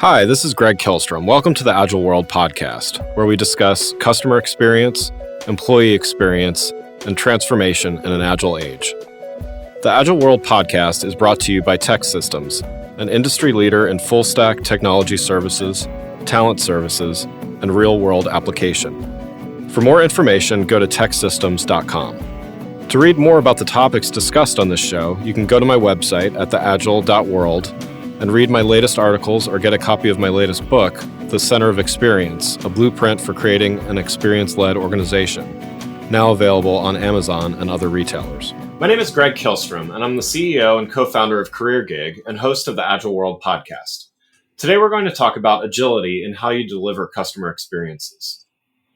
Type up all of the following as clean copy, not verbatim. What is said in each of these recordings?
Hi, this is Greg Kihlstrom. Welcome to the Agile World podcast, where we discuss customer experience, employee experience, and transformation in an agile age. The Agile World podcast is brought to you by TEKsystems, an industry leader in full-stack technology services, talent services, and real-world application. For more information, go to teksystems.com. To read more about the topics discussed on this show, you can go to my website at theagile.world and read my latest articles or get a copy of my latest book, The Center of Experience, a blueprint for creating an experience-led organization, now available on Amazon and other retailers. My name is Greg Kihlstrom, and I'm the CEO and co-founder of CareerGig and host of the Agile World podcast. Today, we're going to talk about agility and how you deliver customer experiences.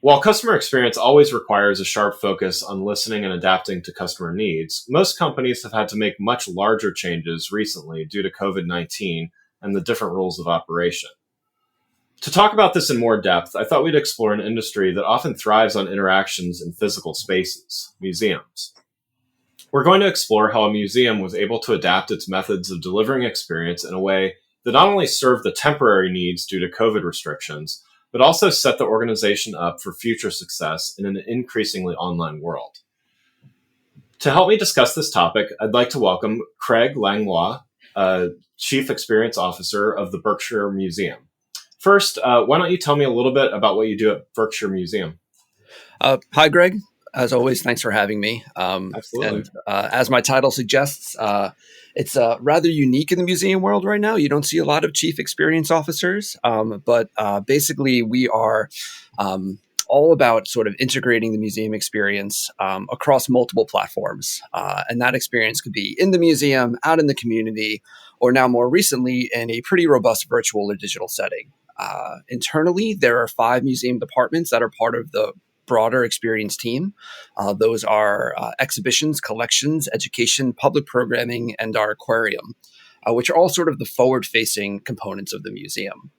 While customer experience always requires a sharp focus on listening and adapting to customer needs, most companies have had to make much larger changes recently due to COVID-19 and the different rules of operation. To talk about this in more depth, I thought we'd explore an industry that often thrives on interactions in physical spaces, museums. We're going to explore how a museum was able to adapt its methods of delivering experience in a way that not only served the temporary needs due to COVID restrictions, but also set the organization up for future success in an increasingly online world. To help me discuss this topic, I'd like to welcome Craig Langlois, Chief Experience Officer of the Berkshire Museum. First, why don't you tell me a little bit about what you do at Berkshire Museum? Hi, Greg. As always, thanks for having me. Absolutely. And as my title suggests, it's rather unique in the museum world right now. You don't see a lot of chief experience officers, but basically we are all about sort of integrating the museum experience across multiple platforms. And that experience could be in the museum, out in the community, or now more recently in a pretty robust virtual or digital setting. Internally, there are 5 museum departments that are part of the broader experience team. Those are exhibitions, collections, education, public programming, and our aquarium, which are all sort of the forward-facing components of the museum.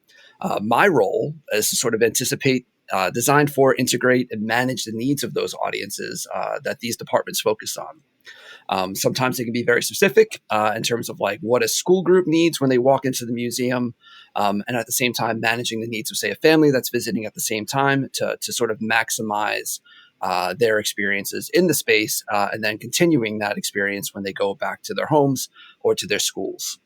My role is to sort of anticipate, design for, integrate, and manage the needs of those audiences that these departments focus on. Sometimes they can be very specific in terms of like what a school group needs when they walk into the museum, and at the same time managing the needs of, say, a family that's visiting at the same time to sort of maximize their experiences in the space, and then continuing that experience when they go back to their homes or to their schools.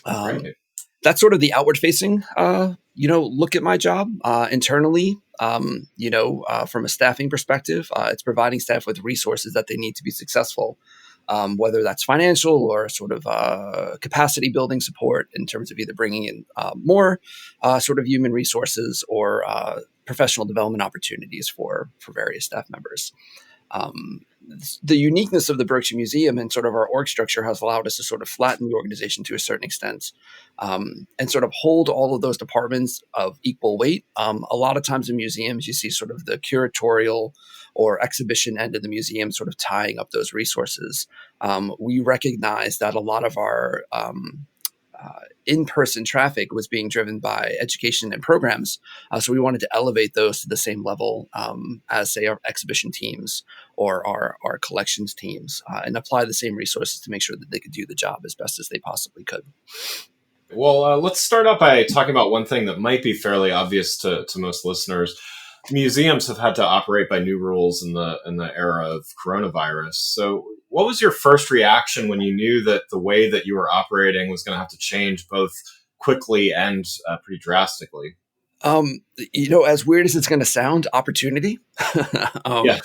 Right. That's sort of the outward-facing, look at my job. Internally, from a staffing perspective, it's providing staff with resources that they need to be successful, whether that's financial or sort of capacity building support in terms of either bringing in more sort of human resources or professional development opportunities for various staff members. The uniqueness of the Berkshire Museum and sort of our org structure has allowed us to sort of flatten the organization to a certain extent, and sort of hold all of those departments of equal weight. A lot of times in museums, you see sort of the curatorial or exhibition end of the museum sort of tying up those resources. We recognize that a lot of our in-person traffic was being driven by education and programs. So we wanted to elevate those to the same level as, say, our exhibition teams or our collections teams, and apply the same resources to make sure that they could do the job as best as they possibly could. Well, let's start out by talking about one thing that might be fairly obvious to most listeners. Museums have had to operate by new rules in the era of coronavirus. So what was your first reaction when you knew that the way that you were operating was going to have to change both quickly and pretty drastically? As weird as it's going to sound, opportunity. Yeah.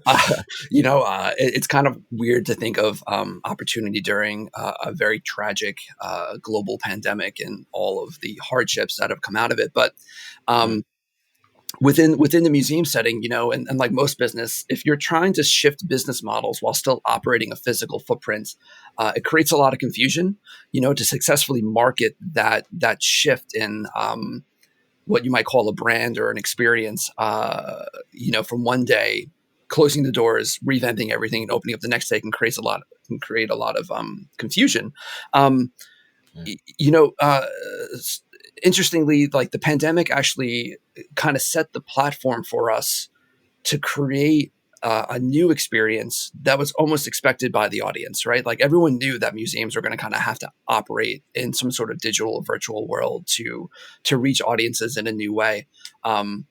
It's kind of weird to think of opportunity during a very tragic global pandemic and all of the hardships that have come out of it. But within the museum setting, and like most business, if you're trying to shift business models while still operating a physical footprint, it creates a lot of confusion, to successfully market that shift in what you might call a brand or an experience, from one day, closing the doors, revamping everything and opening up the next day can create a lot of confusion. Interestingly, like the pandemic actually kind of set the platform for us to create a new experience that was almost expected by the audience, right? Like everyone knew that museums were going to kind of have to operate in some sort of digital or virtual world to reach audiences in a new way. Um,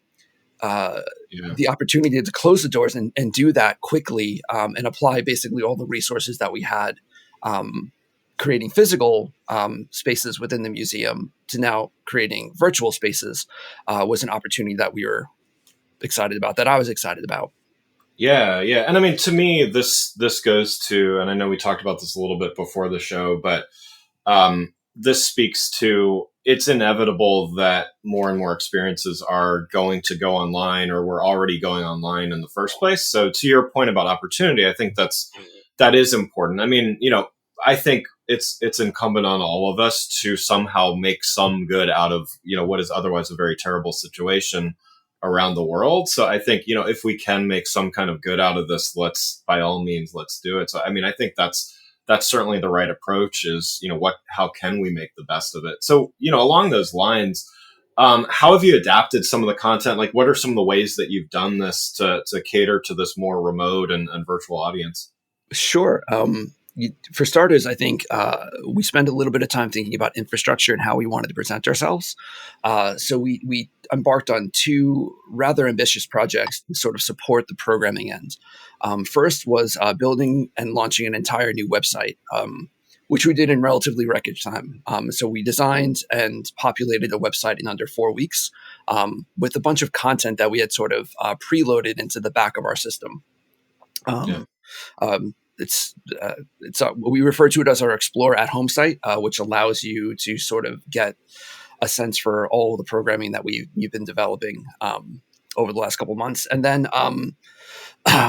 the opportunity to close the doors and do that quickly, and apply basically all the resources that we had, creating physical spaces within the museum to now creating virtual spaces, was an opportunity that we were excited about, that I was excited about. Yeah, yeah. And I mean, to me, this goes to, and I know we talked about this a little bit before the show, but this speaks to, it's inevitable that more and more experiences are going to go online, or we're already going online in the first place. So to your point about opportunity, I think that is important. I mean, I think it's incumbent on all of us to somehow make some good out of, what is otherwise a very terrible situation around the world. So I think, if we can make some kind of good out of this, by all means, let's do it. So, I mean, I think that's certainly the right approach, is, how can we make the best of it? So, along those lines, how have you adapted some of the content? Like, what are some of the ways that you've done this to cater to this more remote and virtual audience? Sure. For starters, I think we spend a little bit of time thinking about infrastructure and how we wanted to present ourselves. So we embarked on two rather ambitious projects to sort of support the programming end. First was building and launching an entire new website, which we did in relatively record time. So we designed and populated a website in under 4 weeks, with a bunch of content that we had sort of preloaded into the back of our system. Yeah. It's we refer to it as our Explore at Home site, which allows you to sort of get a sense for all the programming that we've been developing over the last couple of months. And then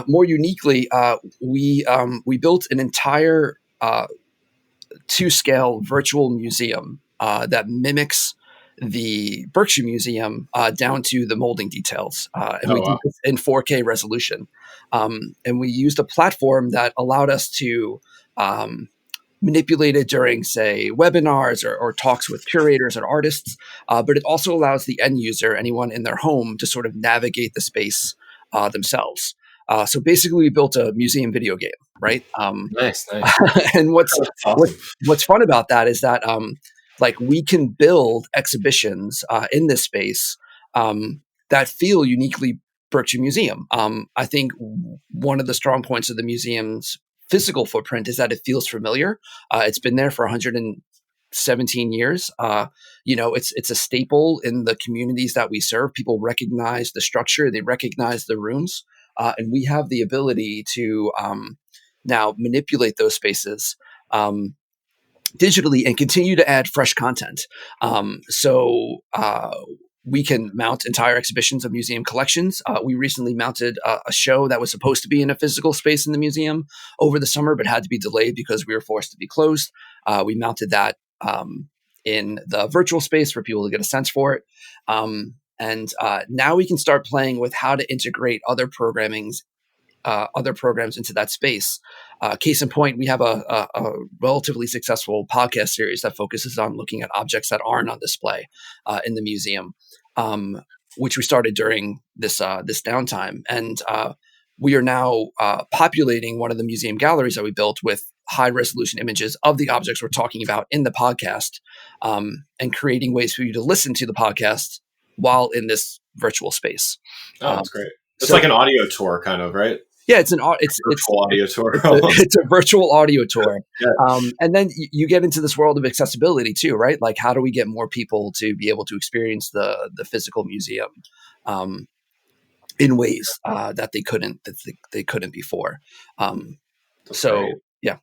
more uniquely, we built an entire to-scale virtual museum that mimics the Berkshire Museum down to the molding details. And we did this in 4K resolution. And we used a platform that allowed us to manipulate it during, say, webinars or talks with curators and artists. But it also allows the end user, anyone in their home, to sort of navigate the space themselves. So basically, we built a museum video game, right? Nice. And Awesome. what's fun about that is that like we can build exhibitions in this space that feel uniquely Berkshire Museum. I think one of the strong points of the museum's physical footprint is that it feels familiar. It's been there for 117 years. It's a staple in the communities that we serve. People recognize the structure, they recognize the rooms, and we have the ability to now manipulate those spaces digitally and continue to add fresh content. So we can mount entire exhibitions of museum collections. We recently mounted a show that was supposed to be in a physical space in the museum over the summer, but had to be delayed because we were forced to be closed. We mounted that in the virtual space for people to get a sense for it. And now we can start playing with how to integrate other programs into that space. Case in point, we have a relatively successful podcast series that focuses on looking at objects that aren't on display in the museum, which we started during this downtime. And we are now populating one of the museum galleries that we built with high resolution images of the objects we're talking about in the podcast, and creating ways for you to listen to the podcast while in this virtual space. Oh, that's great. It's like an audio tour, kind of, right? Yeah, it's virtual audio tour. It's a virtual audio tour. Yeah. And then you get into this world of accessibility too, right? Like, how do we get more people to be able to experience the physical museum in ways that they couldn't before? Great. Yeah.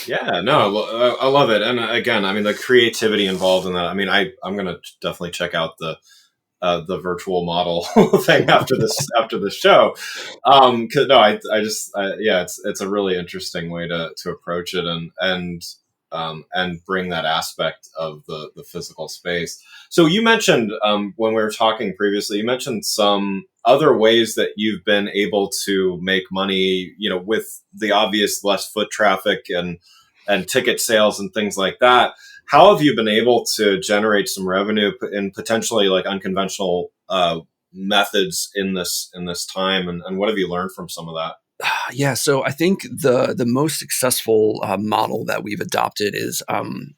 Yeah, no, I love it. And again, I mean, the creativity involved in that. I mean, I'm going to definitely check out the virtual model thing after this show. Cause no, I just, it's a really interesting way to approach it and bring that aspect of the physical space. So you mentioned, when we were talking previously, you mentioned some other ways that you've been able to make money, with the obvious less foot traffic and ticket sales and things like that. How have you been able to generate some revenue in potentially like unconventional methods in this time, and what have you learned from some of that? Yeah, so I think the most successful model that we've adopted is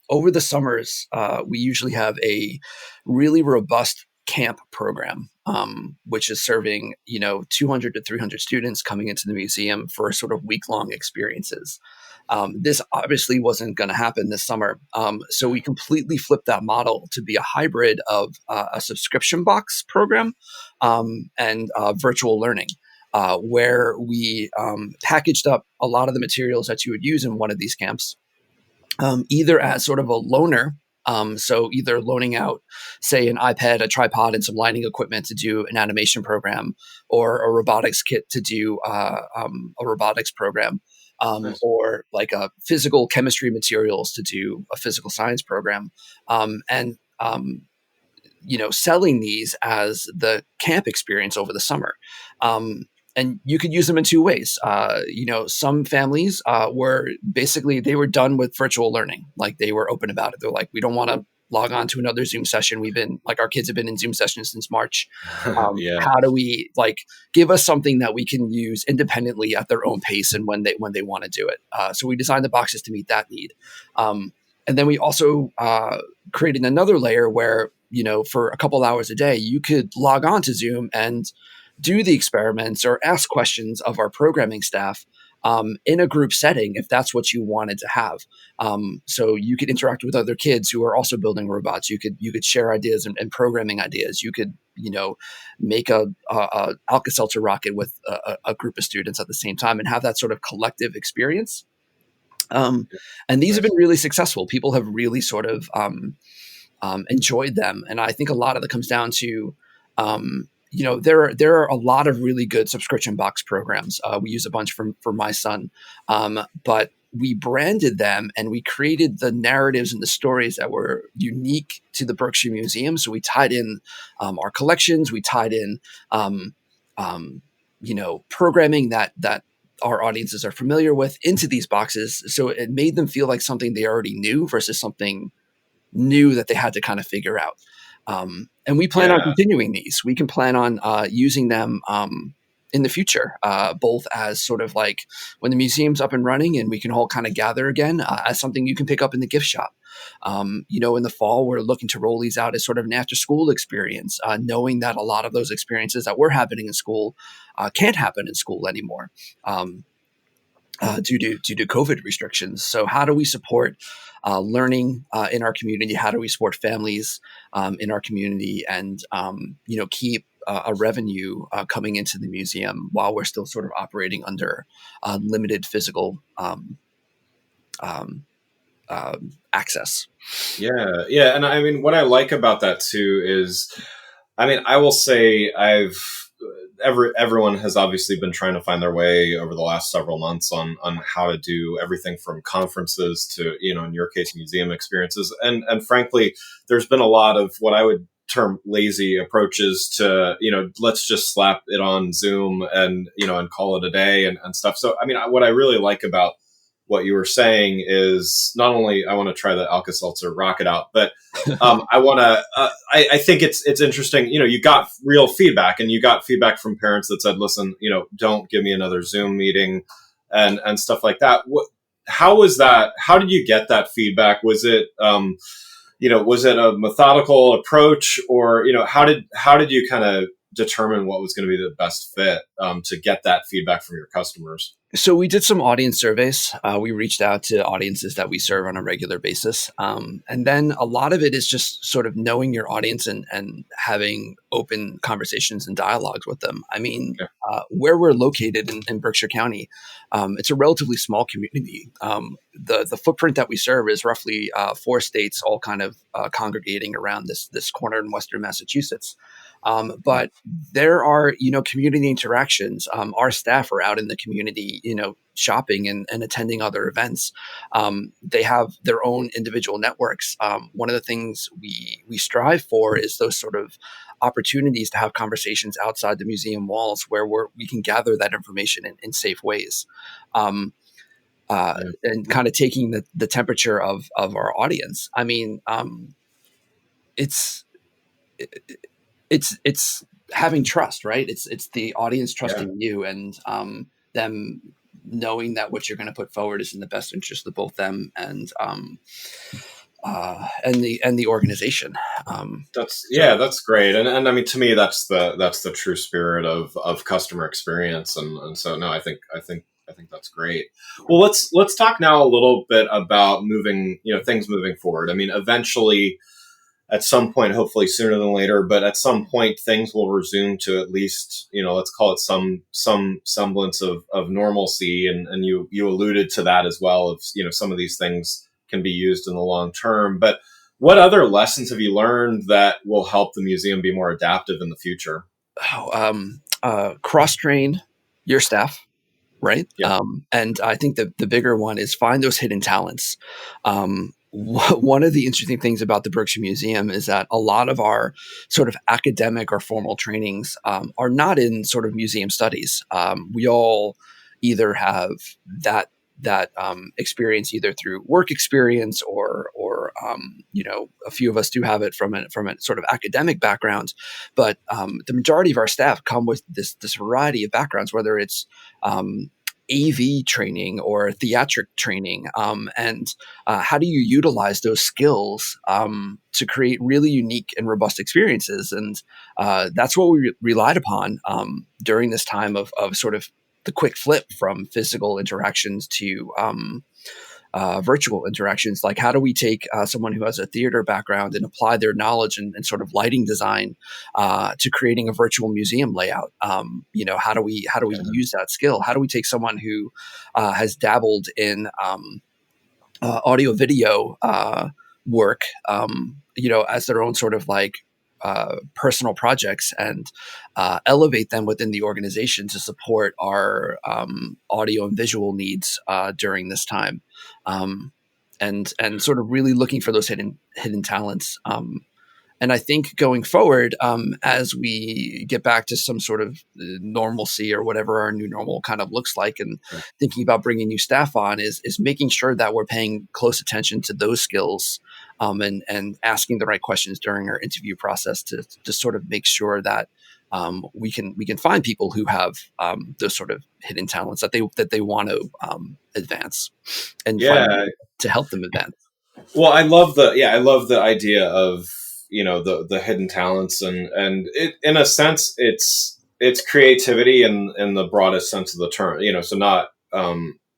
over the summers, we usually have a really robust camp program, which is serving 200 to 300 students coming into the museum for sort of week-long experiences. This obviously wasn't going to happen this summer, so we completely flipped that model to be a hybrid of a subscription box program and virtual learning, where we packaged up a lot of the materials that you would use in one of these camps, either as sort of a loaner. So either loaning out, say, an iPad, a tripod, and some lighting equipment to do an animation program, or a robotics kit to do a robotics program, Nice. or like a physical chemistry materials to do a physical science program, and selling these as the camp experience over the summer. And you could use them in two ways. Some families were basically, they were done with virtual learning. Like, they were open about it. They're like, we don't want to log on to another Zoom session. We've been like, our kids have been in Zoom sessions since March. Yeah. How do we give us something that we can use independently at their own pace and when they want to do it? So we designed the boxes to meet that need. And then we also created another layer where, for a couple hours a day, you could log on to Zoom and do the experiments or ask questions of our programming staff in a group setting, if that's what you wanted to have. So you could interact with other kids who are also building robots. You could share ideas and programming ideas. You could, make a Alka-Seltzer rocket with a group of students at the same time and have that sort of collective experience. And these have been really successful. People have really sort of enjoyed them. And I think a lot of it comes down to, there are a lot of really good subscription box programs. We use a bunch for my son, but we branded them and we created the narratives and the stories that were unique to the Berkshire Museum. So we tied in our collections, we tied in, programming that our audiences are familiar with into these boxes. So it made them feel like something they already knew versus something new that they had to kind of figure out. And we plan on continuing these. We can plan on using them in the future, both as sort of like when the museum's up and running and we can all kind of gather again, as something you can pick up in the gift shop. In the fall, we're looking to roll these out as sort of an after-school experience, knowing that a lot of those experiences that were happening in school can't happen in school anymore. Due to COVID restrictions. So how do we support learning in our community? How do we support families in our community and, keep a revenue coming into the museum while we're still sort of operating under limited physical access? Yeah. And I mean, what I like about that too is, I mean, I will say everyone has obviously been trying to find their way over the last several months on how to do everything from conferences to, in your case, museum experiences. And frankly, there's been a lot of what I would term lazy approaches to, let's just slap it on Zoom and call it a day and stuff. So, I mean, what I really like about what you were saying is not only I want to try the Alka-Seltzer rocket out, but I want to. I think it's interesting. You got real feedback, and you got feedback from parents that said, "Listen, don't give me another Zoom meeting," and stuff like that. How was that? How did you get that feedback? Was it was it a methodical approach, or how did you kind of determine what was going to be the best fit to get that feedback from your customers? So we did some audience surveys. We reached out to audiences that we serve on a regular basis. And then a lot of it is just sort of knowing your audience and having open conversations and dialogues with them. I mean, where we're located in Berkshire County, it's a relatively small community. The footprint that we serve is roughly 4 states, all kind of congregating around this corner in Western Massachusetts. But there are, community interactions. Our staff are out in the community, shopping and attending other events. They have their own individual networks. One of the things we strive for is those sort of opportunities to have conversations outside the museum walls where we can gather that information in safe ways. And kind of taking the temperature of our audience. I mean, it's having trust, right? It's the audience Yeah. trusting you, and them knowing that what you're going to put forward is in the best interest of both them and the organization. That's great. And I mean, to me, that's the true spirit of customer experience. And so, no, I think that's great. Well, let's talk now a little bit about moving, things moving forward. I mean, eventually, at some point, hopefully sooner than later, but at some point things will resume to at least, let's call it some semblance of normalcy. And you alluded to that as well, of, some of these things can be used in the long term. But what other lessons have you learned that will help the museum be more adaptive in the future? Cross train your staff, right? Yeah. And I think the bigger one is find those hidden talents. One of the interesting things about the Berkshire Museum is that a lot of our sort of academic or formal trainings are not in sort of museum studies. We all either have that experience either through work experience or a few of us do have it from a sort of academic background, but the majority of our staff come with this variety of backgrounds, whether it's AV training or theatric training, and how do you utilize those skills to create really unique and robust experiences? And that's what we relied upon during this time of sort of the quick flip from physical interactions to virtual interactions. Like, how do we take someone who has a theater background and apply their knowledge and sort of lighting design to creating a virtual museum layout? How do we use that skill? How do we take someone who has dabbled in audio video work, as their own sort of like personal projects and elevate them within the organization to support our audio and visual needs during this time, and sort of really looking for those hidden talents. And I think going forward, as we get back to some sort of normalcy or whatever our new normal kind of looks like, and thinking about bringing new staff on, is making sure that we're paying close attention to those skills, and asking the right questions during our interview process to sort of make sure that we can find people who have those sort of hidden talents that they want to advance, and find to help them advance. Well, I love the idea of, the hidden talents, and it, in a sense, it's creativity in the broadest sense of the term, so not,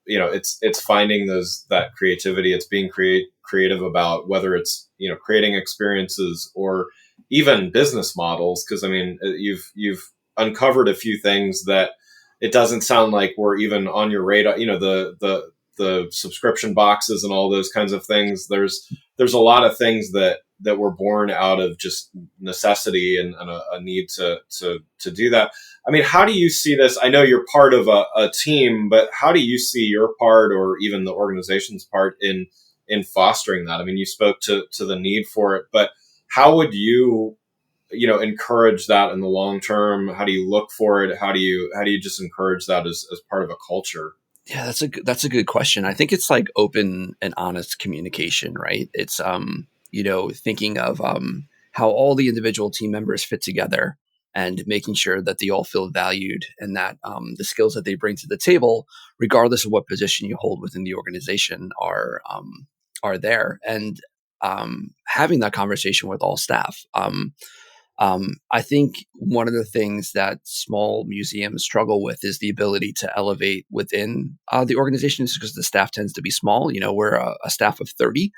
it's finding that creativity. It's being creative about whether it's, creating experiences or even business models. Cause I mean, you've uncovered a few things that it doesn't sound like were even on your radar, the subscription boxes and all those kinds of things. There's a lot of things that were born out of just necessity and a need to do that. I mean, how do you see this? I know you're part of a team, but how do you see your part, or even the organization's part, in fostering that? I mean, you spoke to the need for it, but how would you, encourage that in the long term? How do you look for it? How do you just encourage that as part of a culture? Yeah, that's a good question. I think it's like open and honest communication, right? It's thinking of how all the individual team members fit together, and making sure that they all feel valued, and that the skills that they bring to the table, regardless of what position you hold within the organization, are there, and having that conversation with all staff. I think one of the things that small museums struggle with is the ability to elevate within the organization, because the staff tends to be small. We're a staff of 30,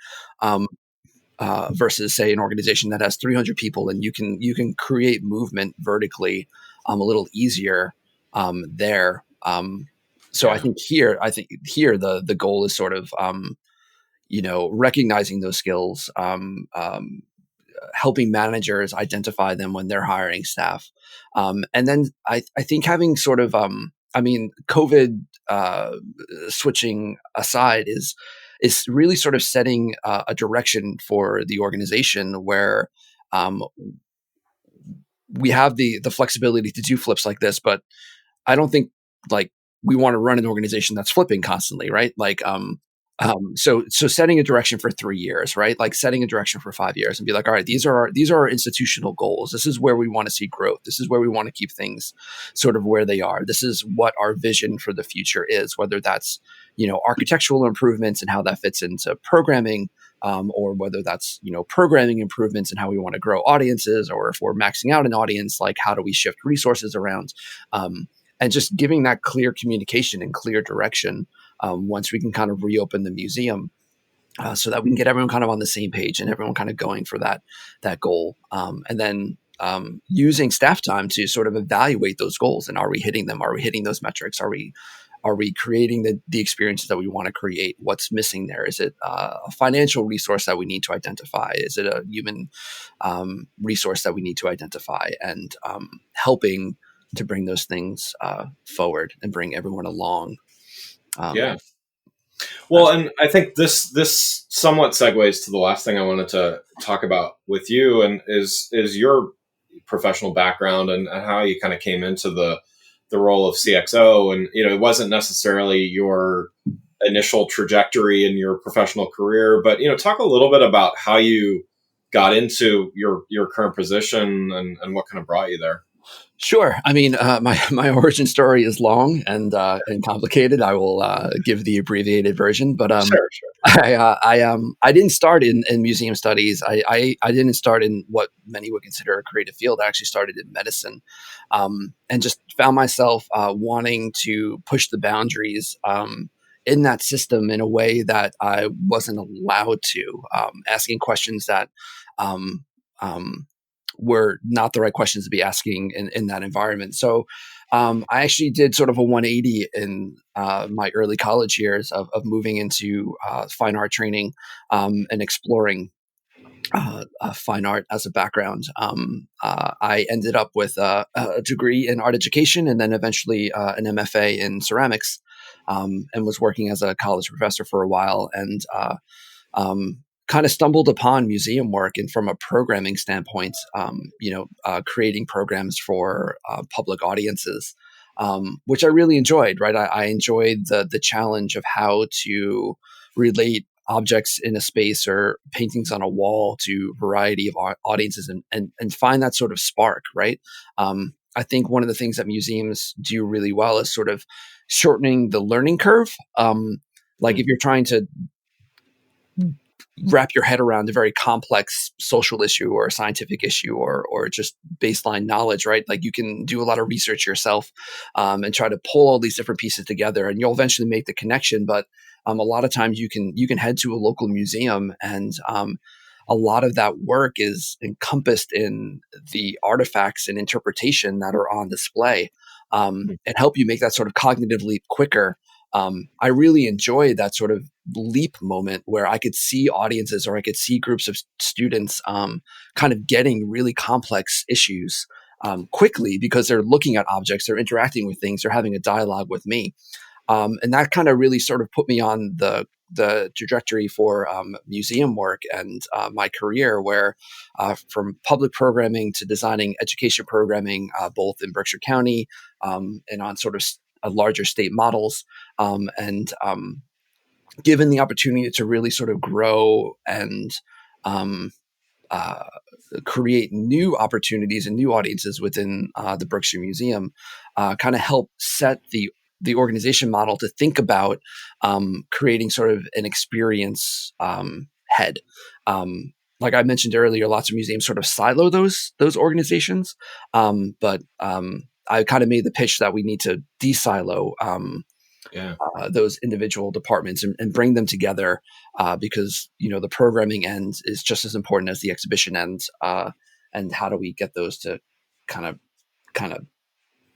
versus, say, an organization that has 300 people, and you can create movement vertically a little easier there. So Yeah. I think here the goal is sort of recognizing those skills, helping managers identify them when they're hiring staff. And then I think having sort of, COVID switching aside, is really sort of setting a direction for the organization where um, we have the flexibility to do flips like this, but I don't think like we want to run an organization that's flipping constantly, right? Like So setting a direction for 3 years, right? Like setting a direction for 5 years, and be like, all right, these are our institutional goals. This is where we want to see growth. This is where we want to keep things sort of where they are. This is what our vision for the future is, whether that's, architectural improvements and how that fits into programming, or whether that's, programming improvements and how we want to grow audiences, or if we're maxing out an audience, like how do we shift resources around, and just giving that clear communication and clear direction, once we can kind of reopen the museum, so that we can get everyone kind of on the same page and everyone kind of going for that goal, and then using staff time to sort of evaluate those goals, and are we hitting them? Are we hitting those metrics? Are we creating the experiences that we want to create? What's missing there? Is it a financial resource that we need to identify? Is it a human resource that we need to identify? And helping to bring those things forward and bring everyone along. Yeah. Well, and I think this somewhat segues to the last thing I wanted to talk about with you, and is your professional background and how you kind of came into the role of CXO. And it wasn't necessarily your initial trajectory in your professional career, but talk a little bit about how you got into your current position and what kind of brought you there. Sure. I mean, my origin story is long and complicated. I will give the abbreviated version, but Sure. I didn't start in museum studies. I didn't start in what many would consider a creative field. I actually started in medicine, and just found myself wanting to push the boundaries in that system in a way that I wasn't allowed to, asking questions that Um, um, were not the right questions to be asking in that environment. So I actually did sort of a 180 in my early college years of moving into fine art training, and exploring fine art as a background. I ended up with a degree in art education, and then eventually an MFA in ceramics, and was working as a college professor for a while, and kind of stumbled upon museum work, and from a programming standpoint, creating programs for public audiences, which I really enjoyed. Right, I enjoyed the challenge of how to relate objects in a space or paintings on a wall to a variety of audiences, and find that sort of spark. Right, I think one of the things that museums do really well is sort of shortening the learning curve. Like if you're trying to wrap your head around a very complex social issue or a scientific issue, or just baseline knowledge, right? Like you can do a lot of research yourself, and try to pull all these different pieces together, and you'll eventually make the connection. But a lot of times you can head to a local museum, and a lot of that work is encompassed in the artifacts and interpretation that are on display, and help you make that sort of cognitive leap quicker. I really enjoyed that sort of leap moment where I could see audiences, or I could see groups of students kind of getting really complex issues quickly, because they're looking at objects, they're interacting with things, they're having a dialogue with me. And that kind of really sort of put me on the trajectory for museum work and my career, where from public programming to designing education programming, both in Berkshire County, and on sort of larger state models, and given the opportunity to really sort of grow and um, uh, create new opportunities and new audiences within the Berkshire Museum, kind of help set the organization model to think about creating sort of an experience head. Like I mentioned earlier, lots of museums sort of silo those organizations, but I kind of made the pitch that we need to de-silo Yeah. those individual departments, and bring them together, because the programming end is just as important as the exhibition end, and how do we get those to kind of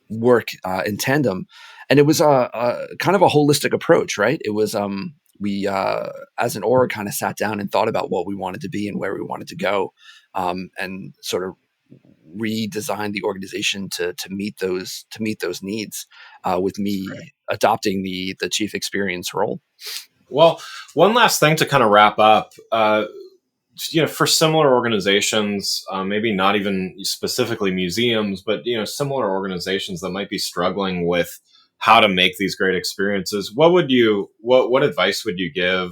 work in tandem? And it was a kind of a holistic approach, right? It was we as an org kind of sat down and thought about what we wanted to be and where we wanted to go, and sort of redesigned the organization to meet those needs, with me adopting the chief experience role. Well, one last thing to kind of wrap up. For similar organizations, maybe not even specifically museums, but similar organizations that might be struggling with how to make these great experiences, what advice would you give,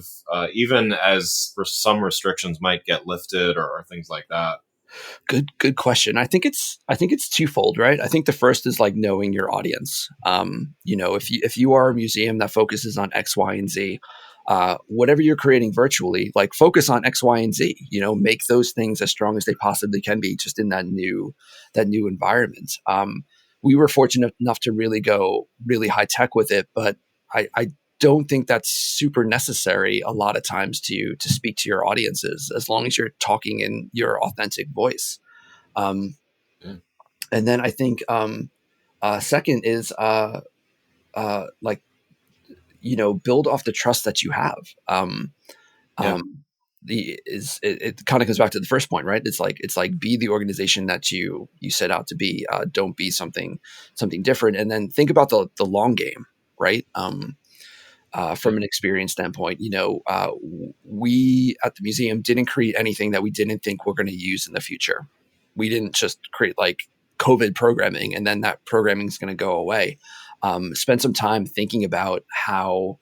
even as some restrictions might get lifted or things like that? Good question. I think it's twofold, right? I think the first is like knowing your audience. If you are a museum that focuses on X, Y, and Z, whatever you're creating virtually, like focus on X, Y, and Z. Make those things as strong as they possibly can be, just in that new environment. We were fortunate enough to really go really high tech with it, but I don't think that's super necessary a lot of times to speak to your audiences, as long as you're talking in your authentic voice. Um, Yeah. and then I think second is like build off the trust that you have. Yeah. It kind of goes back to the first point, right? It's like be the organization that you set out to be. Don't be something different, and then think about the long game, right? From an experience standpoint, we at the museum didn't create anything that we didn't think we're going to use in the future. We didn't just create like COVID programming and then that programming is going to go away. Spend some time thinking about how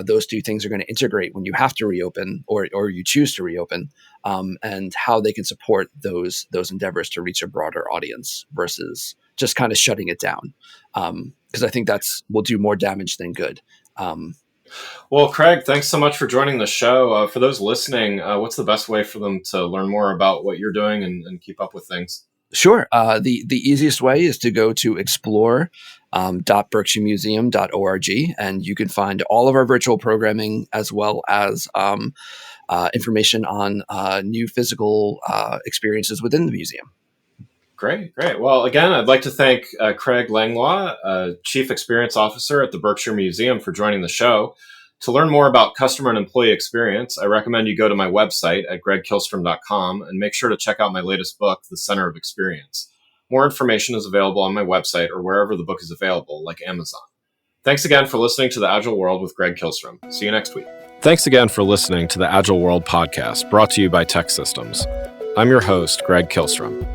those two things are going to integrate when you have to reopen or you choose to reopen, and how they can support those endeavors to reach a broader audience versus just kind of shutting it down. Because I think will do more damage than good. Well, Craig, thanks so much for joining the show. For those listening, what's the best way for them to learn more about what you're doing and keep up with things? Sure. The easiest way is to go to explore.berkshiremuseum.org, and you can find all of our virtual programming as well as information on new physical experiences within the museum. Great. Well, again, I'd like to thank Craig Langlois, Chief Experience Officer at the Berkshire Museum, for joining the show. To learn more about customer and employee experience, I recommend you go to my website at gregkillstrom.com and make sure to check out my latest book, The Center of Experience. More information is available on my website or wherever the book is available, like Amazon. Thanks again for listening to The Agile World with Greg Killstrom. See you next week. Thanks again for listening to the Agile World podcast, brought to you by Tech Systems. I'm your host, Greg Killstrom.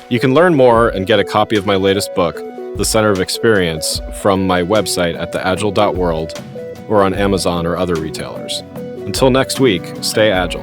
You can learn more and get a copy of my latest book, The Center of Experience, from my website at theagile.world or on Amazon or other retailers. Until next week, stay agile.